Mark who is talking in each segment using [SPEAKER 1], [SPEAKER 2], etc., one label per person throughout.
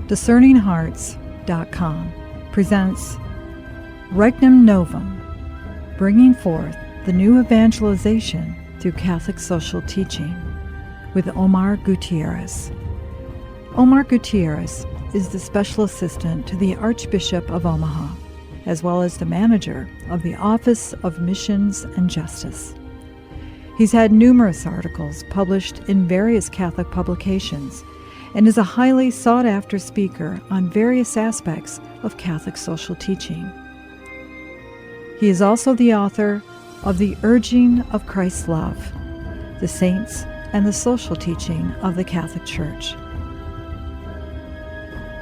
[SPEAKER 1] DiscerningHearts.com presents Regnum Novum, bringing forth the new evangelization through Catholic social teaching, with Omar Gutierrez. Omar Gutierrez is the special assistant to the Archbishop of Omaha, as well as the manager of the Office of Missions and Justice. He's had numerous articles published in various Catholic publications and is a highly sought-after speaker on various aspects of Catholic social teaching. He is also the author of The Urging of Christ's Love, the Saints and the Social Teaching of the Catholic Church.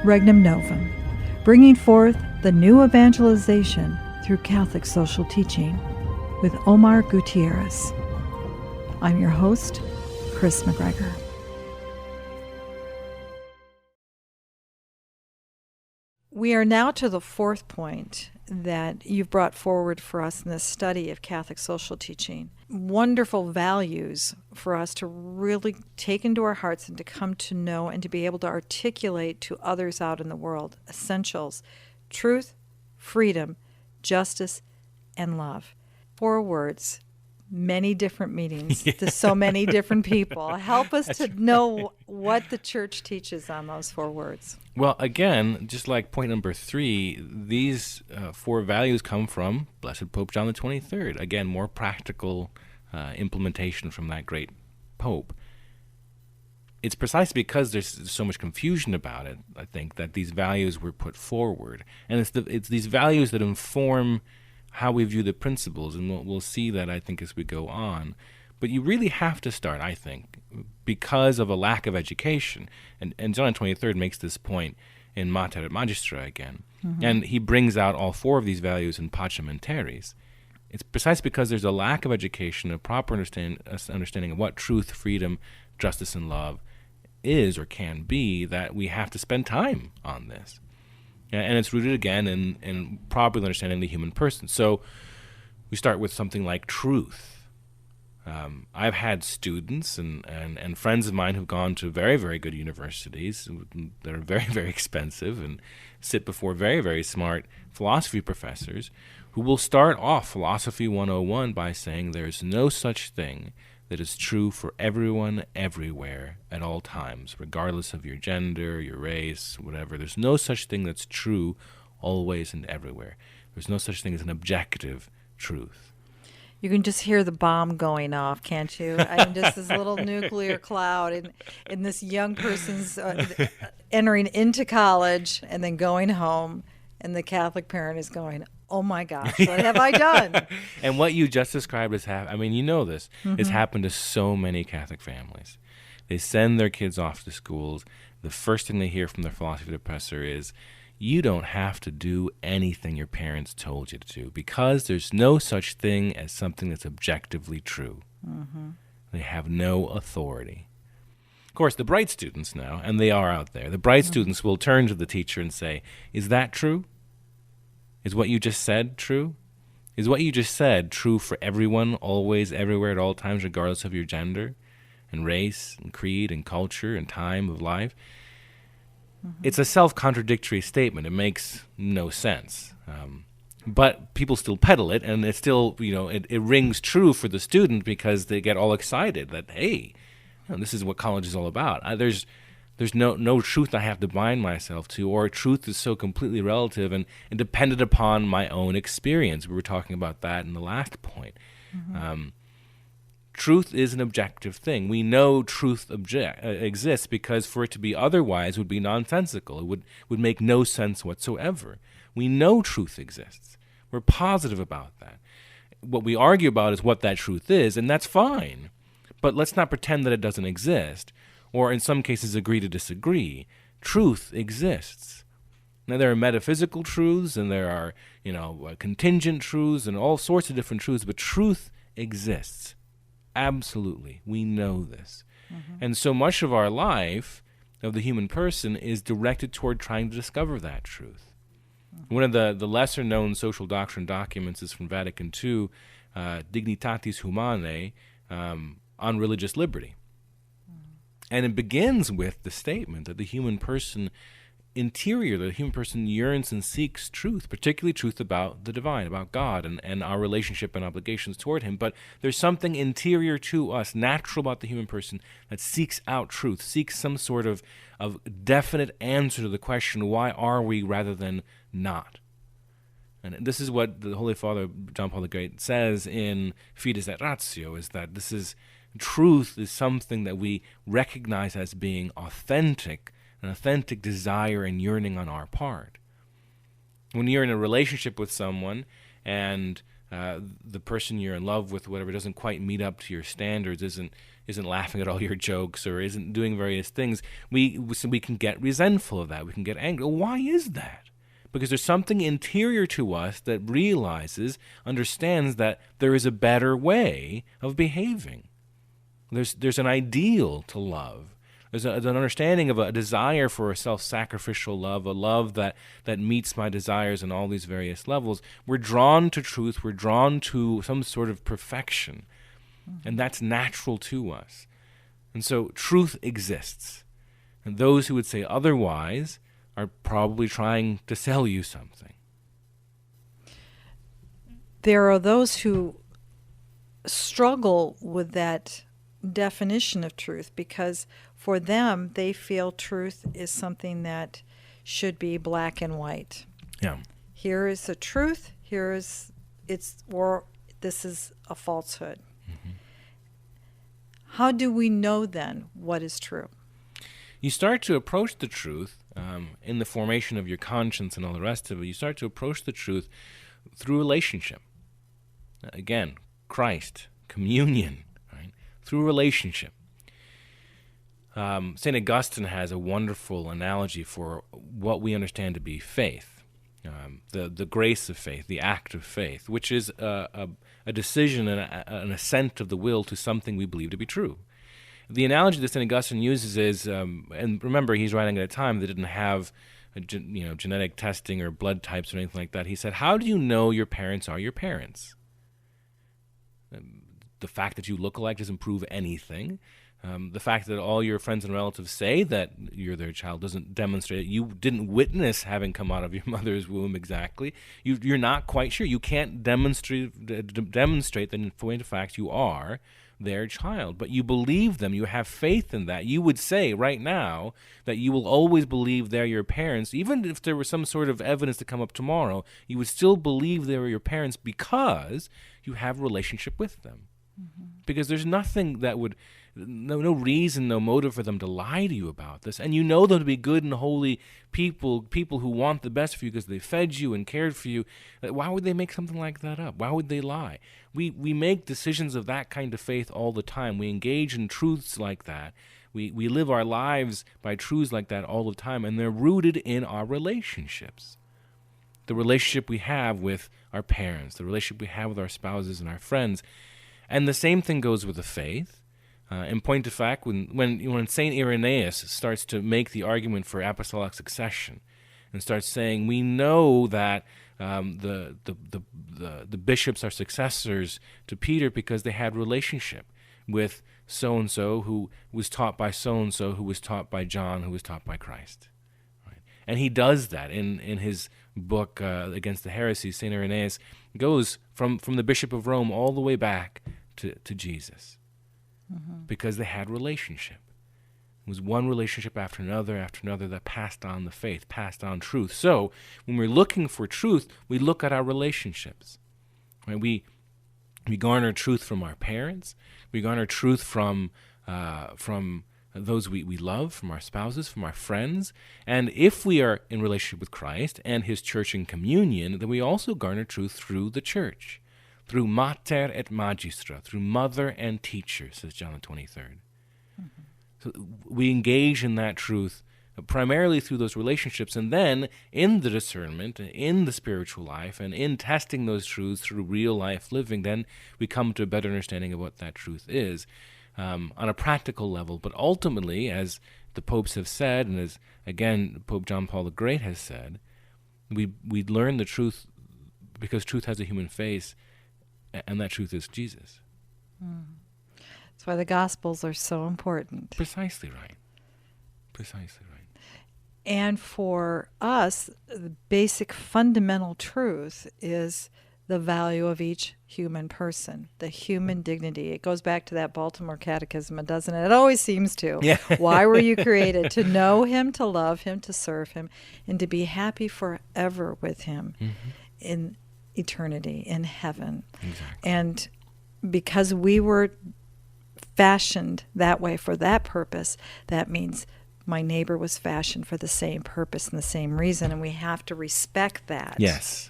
[SPEAKER 1] Regnum Novum, bringing forth the new evangelization through Catholic social teaching, with Omar Gutierrez. I'm your host, Chris McGregor. We are now to the fourth point that you've brought forward for us in this study of Catholic social teaching. Wonderful values for us to really take into our hearts and to come to know and to be able to articulate to others out in the world. Essentials: truth, freedom, justice, and love. 4 words, many different meanings to so many different people. Help us to know what the Church teaches on those 4 words.
[SPEAKER 2] Well, again, just like point number 3, these 4 values come from Blessed Pope John XXIII. Again, more practical implementation from that great Pope. It's precisely because there's so much confusion about it, I think, that these values were put forward. And it's these values that inform how we view the principles, and we'll see that, I think, as we go on. But you really have to start, I think, because of a lack of education. And John XXIII makes this point in Mater et Magistra again. Mm-hmm. And he brings out all 4 of these values in Pacem and terris. It's precisely because there's a lack of education, a proper understanding of what truth, freedom, justice, and love is or can be, that we have to spend time on this. And it's rooted, again, in properly understanding the human person. So we start with something like truth. I've had students and friends of mine who've gone to very, very good universities that are very, very expensive and sit before very, very smart philosophy professors who will start off Philosophy 101 by saying there's no such thing that is true for everyone, everywhere, at all times, regardless of your gender, your race, whatever. There's no such thing that's true always and everywhere. There's no such thing as an objective truth.
[SPEAKER 1] You can just hear the bomb going off, can't you? I mean, just this little nuclear cloud in this young person's entering into college and then going home, and the Catholic parent is going, oh my gosh, what have I done?
[SPEAKER 2] And what you just described as you know this, it's happened to so many Catholic families. They send their kids off to schools. The first thing they hear from their philosophy professor is, you don't have to do anything your parents told you to do, because there's no such thing as something that's objectively true. Mm-hmm. They have no authority. Of course, the bright students now, and they are out there, the bright students will turn to the teacher and say, is that true? Is what you just said true? Is what you just said true for everyone, always, everywhere, at all times, regardless of your gender and race and creed and culture and time of life? Mm-hmm. It's a self-contradictory statement. It makes no sense. But people still peddle it, and it still, it rings true for the student because they get all excited that, hey, this is what college is all about. There's no truth I have to bind myself to, or truth is so completely relative and dependent upon my own experience. We were talking about that in the last point. Mm-hmm. Truth is an objective thing. We know truth exists because for it to be otherwise would be nonsensical. It would make no sense whatsoever. We know truth exists. We're positive about that. What we argue about is what that truth is, and that's fine. But let's not pretend that it doesn't exist, or in some cases agree to disagree. Truth exists. Now, there are metaphysical truths, and there are, contingent truths, and all sorts of different truths, but truth exists. Absolutely. We know this. Mm-hmm. And so much of our life, of the human person, is directed toward trying to discover that truth. Mm-hmm. One of the lesser-known social doctrine documents is from Vatican II, Dignitatis Humanae, on religious liberty. Mm-hmm. And it begins with the statement that the human person interior, the human person yearns and seeks truth, particularly truth about the divine, about God, and our relationship and obligations toward him. But there's something interior to us, natural about the human person, that seeks out truth, seeks some sort of definite answer to the question, why are we rather than not? And this is what the Holy Father, John Paul the Great, says in Fides et Ratio, is that truth is something that we recognize as being authentic, an authentic desire and yearning on our part. When you're in a relationship with someone and the person you're in love with, whatever, doesn't quite meet up to your standards, isn't laughing at all your jokes, or isn't doing various things, we can get resentful of that. We can get angry. Well, why is that? Because there's something interior to us that understands that there is a better way of behaving. There's an ideal to love. There's an understanding of a desire for a self-sacrificial love, a love that meets my desires on all these various levels. We're drawn to truth. We're drawn to some sort of perfection, and that's natural to us. And so truth exists. And those who would say otherwise are probably trying to sell you something.
[SPEAKER 1] There are those who struggle with that definition of truth because for them they feel truth is something that should be black and white.
[SPEAKER 2] Yeah.
[SPEAKER 1] Here is the truth, or this is a falsehood. Mm-hmm. How do we know then what is true?
[SPEAKER 2] You start to approach the truth in the formation of your conscience and all the rest of it. You start to approach the truth through relationship. Again, Christ, communion, right? Through relationship. St. Augustine has a wonderful analogy for what we understand to be faith, the grace of faith, the act of faith, which is a decision and an assent of the will to something we believe to be true. The analogy that St. Augustine uses is, and remember, he's writing at a time that didn't have genetic testing or blood types or anything like that. He said, how do you know your parents are your parents? The fact that you look alike doesn't prove anything. The fact that all your friends and relatives say that you're their child doesn't demonstrate it. You didn't witness having come out of your mother's womb exactly. You're not quite sure. You can't demonstrate that in point of fact you are their child, but you believe them. You have faith in that. You would say right now that you will always believe they're your parents, even if there was some sort of evidence to come up tomorrow. You would still believe they were your parents because you have a relationship with them. Mm-hmm. Because there's nothing that would, no reason, no motive for them to lie to you about this. And you know them to be good and holy people who want the best for you because they fed you and cared for you. Why would they make something like that up? Why would they lie? We make decisions of that kind of faith all the time. We engage in truths like that. We live our lives by truths like that all the time, and they're rooted in our relationships. The relationship we have with our parents, the relationship we have with our spouses and our friends. And the same thing goes with the faith. In point of fact, when St. Irenaeus starts to make the argument for apostolic succession and starts saying, we know that the bishops are successors to Peter because they had relationship with so-and-so who was taught by so-and-so who was taught by John who was taught by Christ. Right? And he does that in his book against the heresies. St. Irenaeus goes from the Bishop of Rome all the way back to Jesus. Mm-hmm. Because they had relationship. It was one relationship after another that passed on the faith, passed on truth. So when we're looking for truth, we look at our relationships. Right? We garner truth from our parents. We garner truth from those we love, from our spouses, from our friends. And if we are in relationship with Christ and his church in communion, then we also garner truth through the church. Through mater et magistra, through mother and teacher, says John XXIII. Mm-hmm. So we engage in that truth primarily through those relationships, and then in the discernment, in the spiritual life, and in testing those truths through real life living, then we come to a better understanding of what that truth is on a practical level. But ultimately, as the popes have said, and as, again, Pope John Paul the Great has said, we learn the truth because truth has a human face, and that truth is Jesus.
[SPEAKER 1] That's why the Gospels are so important.
[SPEAKER 2] Precisely right. Precisely right.
[SPEAKER 1] And for us, the basic fundamental truth is the value of each human person, the human dignity. It goes back to that Baltimore Catechism, doesn't it? It always seems to.
[SPEAKER 2] Yeah.
[SPEAKER 1] Why were you created? To know him, to love him, to serve him, and to be happy forever with him in eternity, in heaven.
[SPEAKER 2] Exactly.
[SPEAKER 1] And because we were fashioned that way for that purpose, that means my neighbor was fashioned for the same purpose and the same reason, and we have to respect that.
[SPEAKER 2] Yes.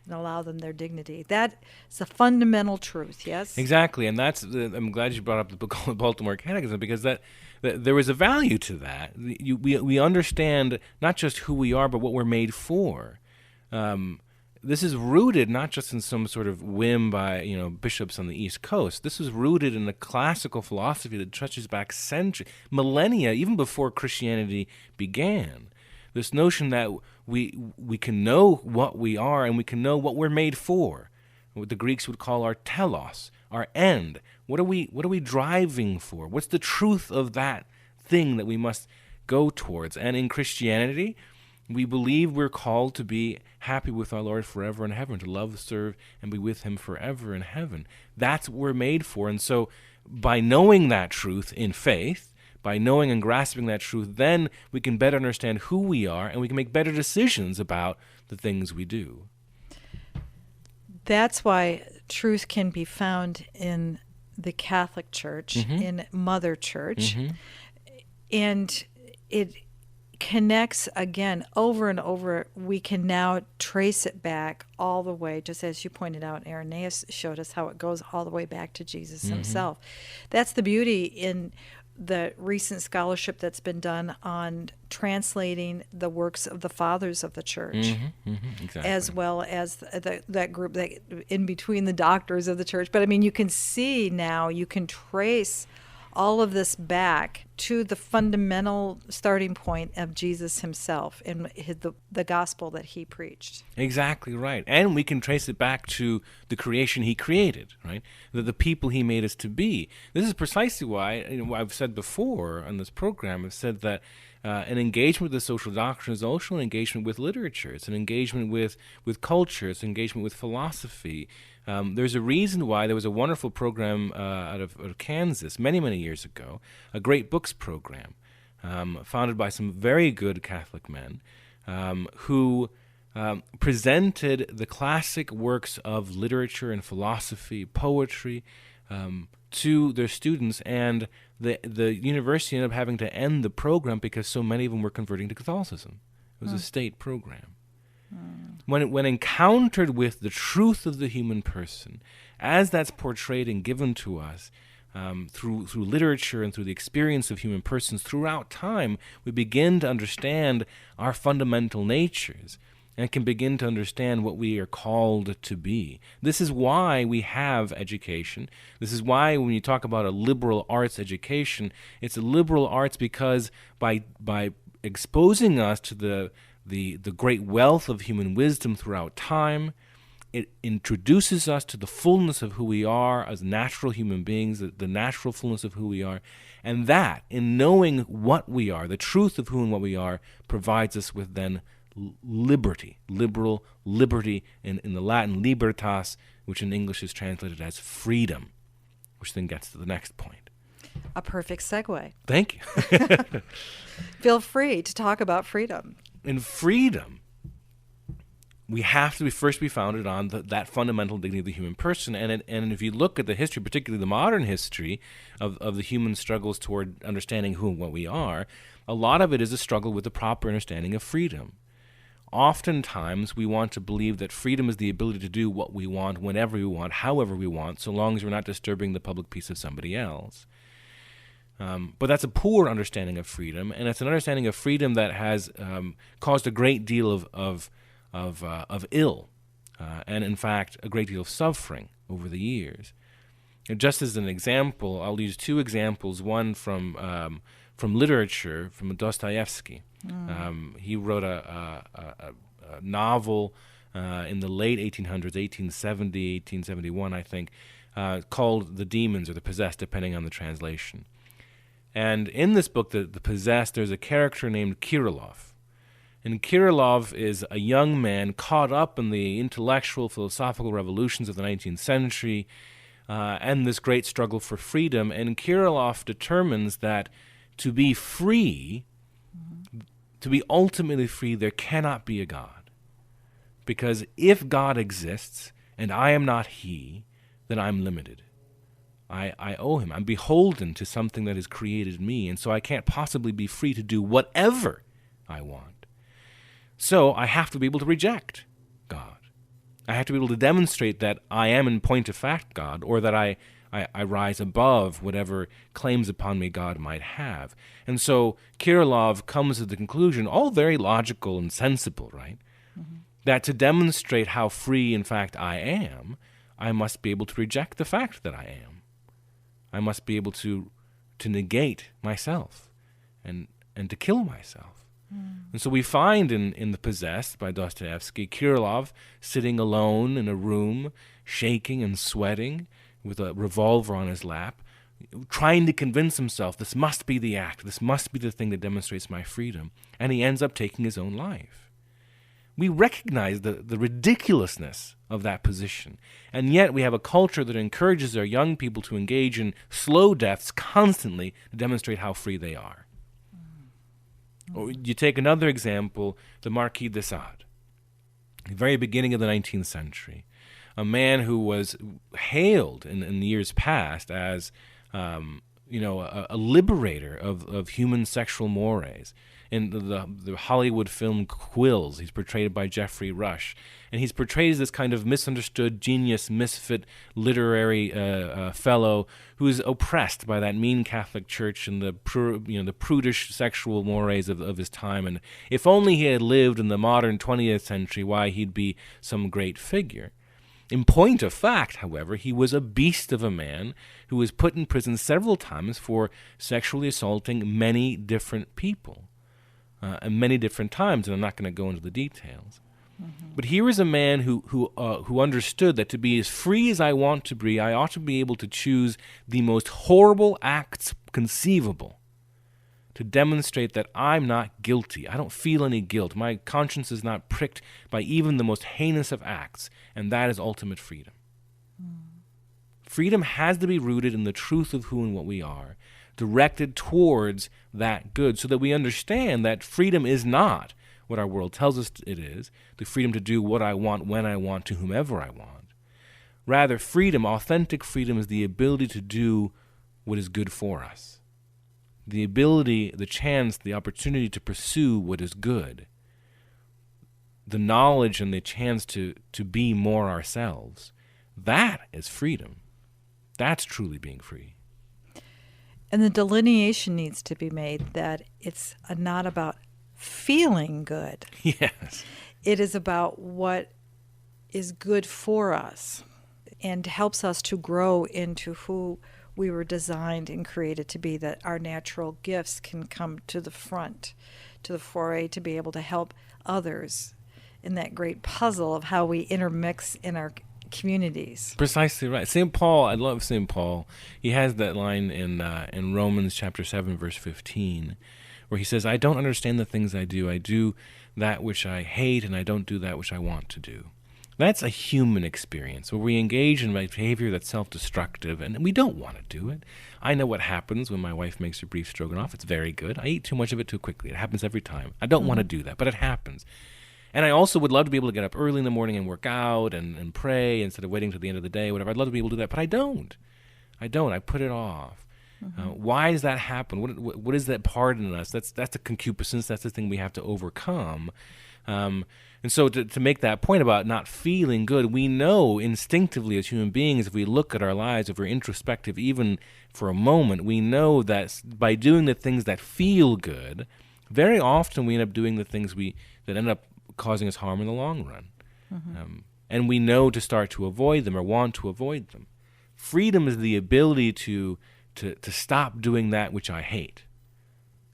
[SPEAKER 1] And allow them their dignity. That is a fundamental truth, yes?
[SPEAKER 2] Exactly, and I'm glad you brought up the book of Baltimore Catechism, because that there is a value to that. We understand not just who we are, but what we're made for. This is rooted not just in some sort of whim by bishops on the East Coast. This is rooted in a classical philosophy that stretches back millennia, even before Christianity began. This notion that we can know what we are and we can know what we're made for, what the Greeks would call our telos, our end. What are we driving for? What's the truth of that thing that we must go towards? And in Christianity, we believe we're called to be happy with our Lord forever in heaven, to love, serve, and be with him forever in heaven. That's what we're made for. And so by knowing that truth in faith, by knowing and grasping that truth, then we can better understand who we are, and we can make better decisions about the things we do.
[SPEAKER 1] That's why truth can be found in the Catholic Church, in Mother Church, and it connects again over and over. We can now trace it back all the way, just as you pointed out, Irenaeus showed us how it goes all the way back to Jesus himself. That's the beauty in the recent scholarship that's been done on translating the works of the fathers of the church,
[SPEAKER 2] Exactly.
[SPEAKER 1] as well as that group that in between the doctors of the church. But I mean, you can see now, you can trace all of this back to the fundamental starting point of Jesus himself and the gospel that he preached.
[SPEAKER 2] Exactly right. And we can trace it back to the creation he created, right? The people he made us to be. This is precisely why, I've said before on this program, I've said that an engagement with the social doctrine is also an engagement with literature. It's an engagement with culture. It's an engagement with philosophy. There's a reason why there was a wonderful program out of Kansas many, many years ago, a great books program, founded by some very good Catholic men who presented the classic works of literature and philosophy, poetry, to their students, and the university ended up having to end the program because so many of them were converting to Catholicism. It was a state program. When encountered with the truth of the human person, as that's portrayed and given to us through literature and through the experience of human persons throughout time, we begin to understand our fundamental natures and can begin to understand what we are called to be. This is why we have education. This is why when you talk about a liberal arts education, it's a liberal arts because by exposing us to the great wealth of human wisdom throughout time, it introduces us to the fullness of who we are as natural human beings, the natural fullness of who we are. And that, in knowing what we are, the truth of who and what we are, provides us with then liberty, liberal liberty, in the Latin libertas, which in English is translated as freedom, which then gets to the next point.
[SPEAKER 1] A perfect segue.
[SPEAKER 2] Thank you.
[SPEAKER 1] Feel free to talk about freedom.
[SPEAKER 2] In freedom, we have to first be founded on that fundamental dignity of the human person. And if you look at the history, particularly the modern history of the human struggles toward understanding who and what we are, a lot of it is a struggle with the proper understanding of freedom. Oftentimes, we want to believe that freedom is the ability to do what we want, whenever we want, however we want, so long as we're not disturbing the public peace of somebody else. But that's a poor understanding of freedom, and it's an understanding of freedom that has caused a great deal of ill, and in fact, a great deal of suffering over the years. And just as an example, I'll use two examples. One from literature, from Dostoevsky. He wrote a novel in the late 1800s, 1870, 1871, I think, called The Demons or The Possessed, depending on the translation. And in this book, The Possessed, there's a character named Kirillov. And Kirillov is a young man caught up in the intellectual, philosophical revolutions of the 19th century and this great struggle for freedom. And Kirillov determines that to be free, to be ultimately free, there cannot be a God. Because if God exists and I am not he, then I'm limited. I owe him. I'm beholden to something that has created me, and so I can't possibly be free to do whatever I want. So I have to be able to reject God. I have to be able to demonstrate that I am in point of fact God, or that I rise above whatever claims upon me God might have. And so Kirillov comes to the conclusion, all very logical and sensible, right? Mm-hmm. That to demonstrate how free, in fact, I am, I must be able to reject the fact that I am. I must be able to negate myself and to kill myself. And so we find in The Possessed by Dostoevsky, Kirillov sitting alone in a room, shaking and sweating, with a revolver on his lap, trying to convince himself this must be the act, this must be the thing that demonstrates my freedom, and he ends up taking his own life. We recognize the ridiculousness of that position, and yet we have a culture that encourages our young people to engage in slow deaths constantly to demonstrate how free they are. Or you take another example, the Marquis de Sade, the very beginning of the 19th century, a man who was hailed in years past as a liberator of human sexual mores. In the Hollywood film Quills, he's portrayed by Geoffrey Rush, and he's portrayed as this kind of misunderstood genius, misfit literary fellow who is oppressed by that mean Catholic Church and the prudish sexual mores of his time. And if only he had lived in the modern 20th century, why, he'd be some great figure. In point of fact, however, he was a beast of a man who was put in prison several times for sexually assaulting many different people. At many different times, and I'm not going to go into the details. Mm-hmm. But here is a man who understood that to be as free as I want to be, I ought to be able to choose the most horrible acts conceivable to demonstrate that I'm not guilty. I don't feel any guilt. My conscience is not pricked by even the most heinous of acts, and that is ultimate freedom. Freedom has to be rooted in the truth of who and what we are, directed towards that good, so that we understand that freedom is not what our world tells us it is, the freedom to do what I want, when I want, to whomever I want. Rather, freedom, authentic freedom, is the ability to do what is good for us. The ability, the chance, the opportunity to pursue what is good. The knowledge and the chance to be more ourselves. That is freedom. That's truly being free.
[SPEAKER 1] And the delineation needs to be made that it's not about feeling good.
[SPEAKER 2] Yes.
[SPEAKER 1] It is about what is good for us and helps us to grow into who we were designed and created to be, that our natural gifts can come to the front, to the foray, to be able to help others in that great puzzle of how we intermix in our communities.
[SPEAKER 2] Precisely right. St. Paul, I love St. Paul. He has that line in Romans chapter 7, verse 15, where he says, I don't understand the things I do. I do that which I hate, and I don't do that which I want to do. That's a human experience, where we engage in behavior that's self-destructive, and we don't want to do it. I know what happens when my wife makes her beef stroganoff. It's very good. I eat too much of it too quickly. It happens every time. I don't want to do that, but it happens. And I also would love to be able to get up early in the morning and work out and pray instead of waiting till the end of the day, whatever. I'd love to be able to do that, but I don't. I put it off. Mm-hmm. Why does that happen? What is that part in us? That's the concupiscence. That's the thing we have to overcome. And so to make that point about not feeling good, we know instinctively as human beings, if we look at our lives, if we're introspective even for a moment, we know that by doing the things that feel good, very often we end up doing the things that end up causing us harm in the long run. Mm-hmm. And we know to start to avoid them or want to avoid them. Freedom is the ability to stop doing that which I hate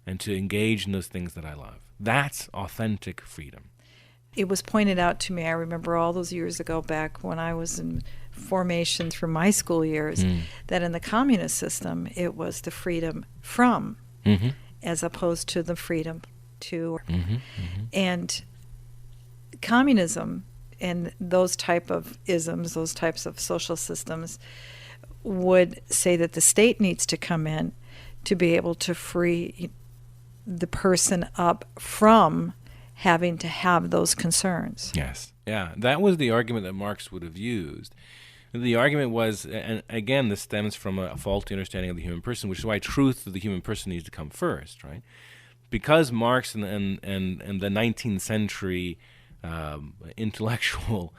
[SPEAKER 2] and to engage in those things that I love. That's authentic freedom.
[SPEAKER 1] It was pointed out to me, I remember all those years ago back when I was in formation through my school years, that in the communist system, it was the freedom from, as opposed to the freedom too.
[SPEAKER 2] Mm-hmm, mm-hmm.
[SPEAKER 1] And communism and those type of isms, those types of social systems would say that the state needs to come in to be able to free the person up from having to have those concerns.
[SPEAKER 2] Yes. Yeah, that was the argument that Marx would have used. The argument was, and again, this stems from a faulty understanding of the human person, which is why truth of the human person needs to come first, right? Because Marx and the 19th century intellectual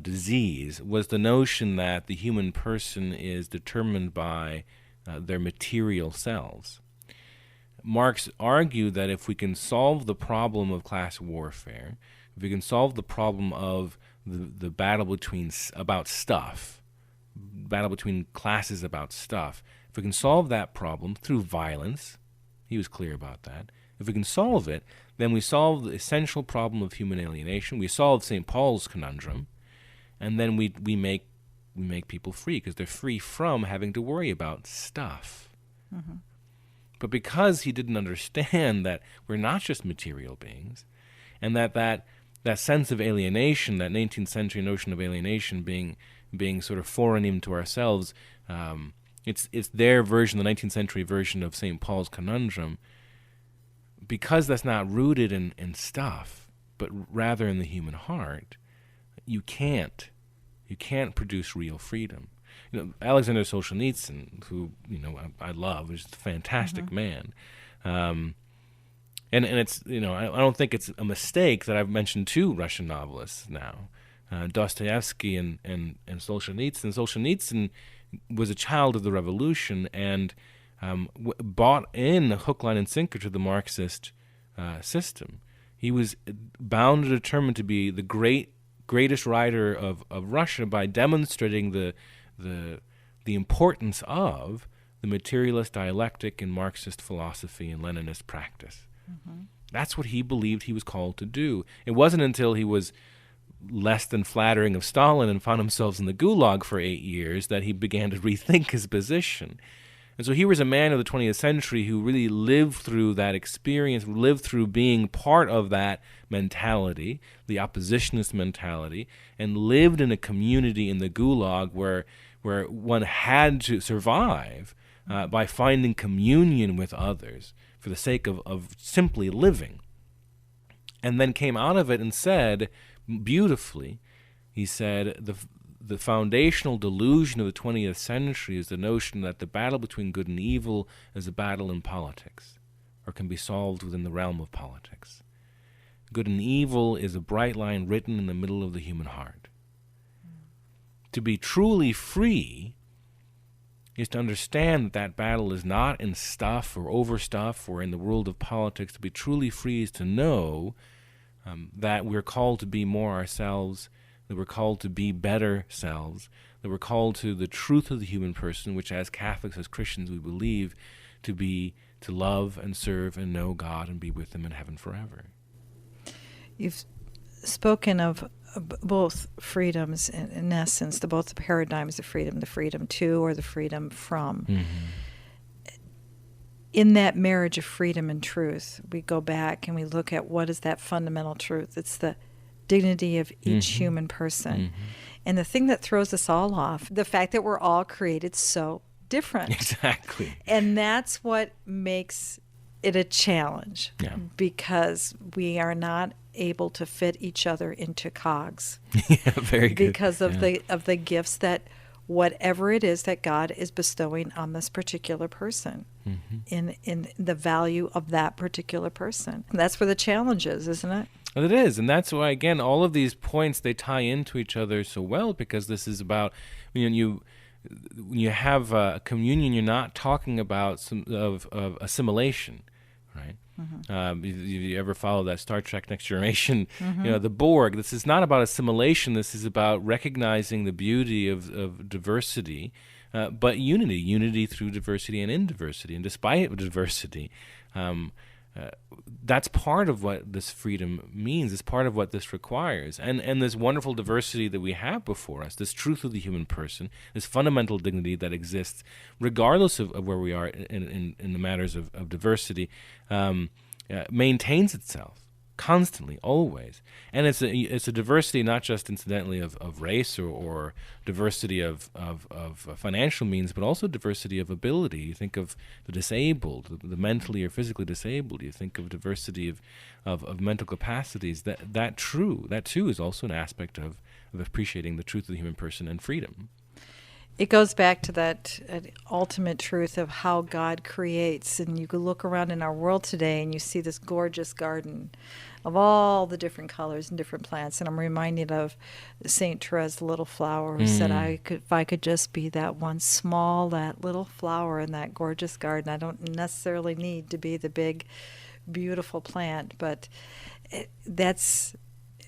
[SPEAKER 2] disease was the notion that the human person is determined by their material selves. Marx argued that if we can solve the problem of class warfare, if we can solve the problem of the battle between battle between classes about stuff, if we can solve that problem through violence, he was clear about that. If we can solve it, then we solve the essential problem of human alienation. We solve St. Paul's conundrum, and then we make people free because they're free from having to worry about stuff.
[SPEAKER 1] Mm-hmm.
[SPEAKER 2] But because he didn't understand that we're not just material beings, and that sense of alienation, that 19th century notion of alienation being sort of foreign even to ourselves, it's their version, the 19th century version of St. Paul's conundrum. Because that's not rooted in stuff, but rather in the human heart, you can't produce real freedom. Alexander Solzhenitsyn, who I love, is a fantastic man, and it's I don't think it's a mistake that I've mentioned two Russian novelists now, Dostoevsky and Solzhenitsyn. Solzhenitsyn was a child of the revolution and bought in hook, line, and sinker to the Marxist system. He was bound and determined to be the greatest writer of Russia by demonstrating the importance of the materialist dialectic in Marxist philosophy and Leninist practice. Mm-hmm. That's what he believed he was called to do. It wasn't until he was less than flattering of Stalin and found himself in the Gulag for 8 years that he began to rethink his position. And so he was a man of the 20th century who really lived through that experience, lived through being part of that mentality, the oppositionist mentality, and lived in a community in the Gulag where one had to survive by finding communion with others for the sake of simply living. And then came out of it and said, beautifully, he said, the foundational delusion of the 20th century is the notion that the battle between good and evil is a battle in politics, or can be solved within the realm of politics. Good and evil is a bright line written in the middle of the human heart. To be truly free is to understand that that battle is not in stuff or over stuff or in the world of politics. To be truly free is to know that we're called to be more ourselves, that we're called to be better selves, that we're called to the truth of the human person, which as Catholics, as Christians, we believe to love and serve and know God and be with Him in heaven forever.
[SPEAKER 1] You've spoken of both freedoms, in essence, both the paradigms of freedom, the freedom to or the freedom from. Mm-hmm. In that marriage of freedom and truth, we go back and we look at what is that fundamental truth. It's the dignity of each human person. Mm-hmm. And the thing that throws us all off, the fact that we're all created so different.
[SPEAKER 2] Exactly.
[SPEAKER 1] And that's what makes it a challenge, because we are not able to fit each other into cogs.
[SPEAKER 2] Yeah, very good.
[SPEAKER 1] Because of the gifts that whatever it is that God is bestowing on this particular person, in the value of that particular person. And that's where the challenge is, isn't it?
[SPEAKER 2] Well, it is, and that's why, again, all of these points, they tie into each other so well, because this is about, when you have communion, you're not talking about of assimilation, right? Mm-hmm. If you ever follow that Star Trek Next Generation, the Borg, this is not about assimilation. This is about recognizing the beauty of diversity, but unity through diversity and in diversity. And despite diversity, that's part of what this freedom means. It's part of what this requires. And this wonderful diversity that we have before us, this truth of the human person, this fundamental dignity that exists regardless of where we are in the matters of diversity, maintains itself constantly, always. And it's a diversity not just incidentally of race or diversity of financial means, but also diversity of ability. You think of the disabled, the mentally or physically disabled. You think of diversity of mental capacities. That too is also an aspect of appreciating the truth of the human person and freedom.
[SPEAKER 1] It goes back to that ultimate truth of how God creates. And you could look around in our world today and you see this gorgeous garden of all the different colors and different plants. And I'm reminded of St. Therese, the little flower, who said, if I could just be that little flower in that gorgeous garden. I don't necessarily need to be the big, beautiful plant. But that's,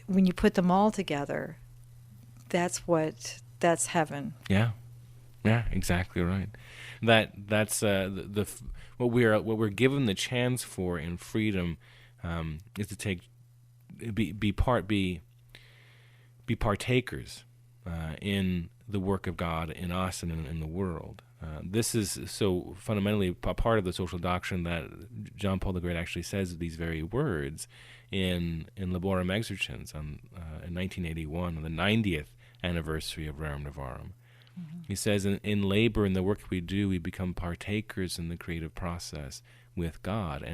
[SPEAKER 1] when you put them all together, that's heaven.
[SPEAKER 2] Yeah. Yeah, exactly right. That's what we're given the chance for in freedom is to be partakers in the work of God in us and in the world. This is so fundamentally a part of the social doctrine that John Paul the Great actually says these very words in Laborem Exercens in 1981, on the 90th anniversary of Regnum Novum. He says, in labor, in the work we do, we become partakers in the creative process with God.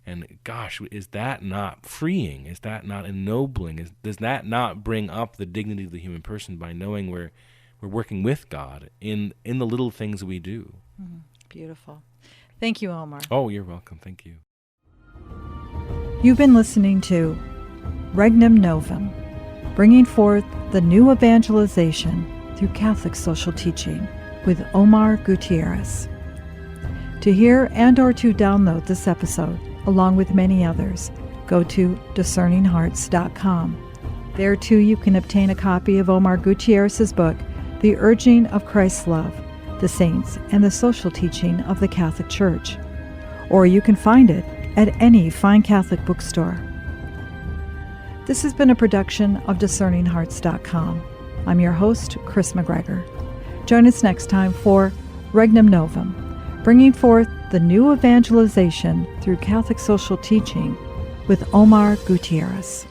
[SPEAKER 2] And gosh, is that not freeing? Is that not ennobling? Does that not bring up the dignity of the human person by knowing we're working with God in the little things we do?
[SPEAKER 1] Beautiful. Thank you, Omar.
[SPEAKER 2] Oh, you're welcome. Thank you.
[SPEAKER 1] You've been listening to Regnum Novum, bringing forth the new evangelization through Catholic social teaching with Omar Gutierrez. To hear and or to download this episode, along with many others, go to discerninghearts.com. There too you can obtain a copy of Omar Gutierrez's book, The Urging of Christ's Love, the Saints, and the Social Teaching of the Catholic Church. Or you can find it at any fine Catholic bookstore. This has been a production of discerninghearts.com. I'm your host, Chris McGregor. Join us next time for Regnum Novum, bringing forth the new evangelization through Catholic social teaching with Omar Gutierrez.